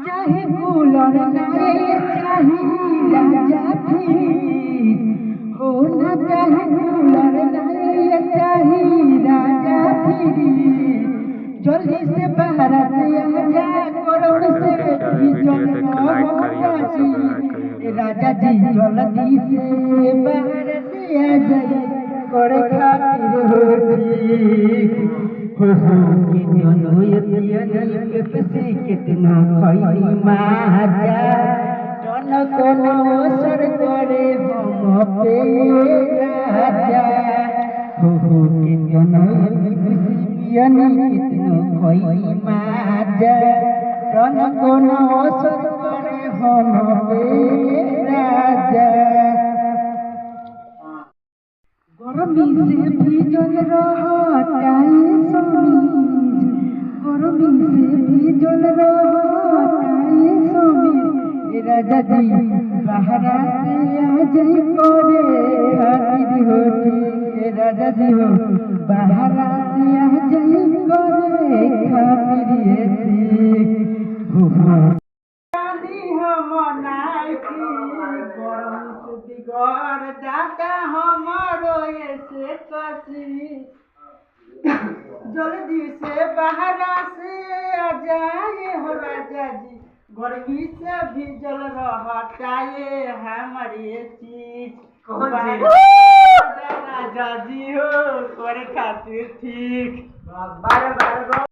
चाहे कूलर नाए चाहे राजा फिरी हो ना चाहे कूलर नाए चाहे राजा फिरी जल्दी से बाहर से आ जा करोड़ से भी जल राजा जी जल्दी से बाहर से आ जा कर खातिर हो कितनो ये पेप्सी कितनो खैनी माजा जन कोनो असर करे हम पे राजा हो कितनो ये पेप्सी कितनो खैनी माजा जन कोनो असर करे हम पे राजा गरमी से भीजल रहताए समीज गरमी से भीजल रहताए समीज राजा जी बाहरा से आ जाई करे खातिर होती राजा जी हो बाहरा से आ जाई करे खातिर हो हम नाइकी गरम से बिगड़ जाता हमारो ऐसे कसी जल्दी से बाहर से आ जाए हो राजा जी गर्मी से भी जल रहताए हमारे चीज राजा जी हो करे खातिर ठीक बार बार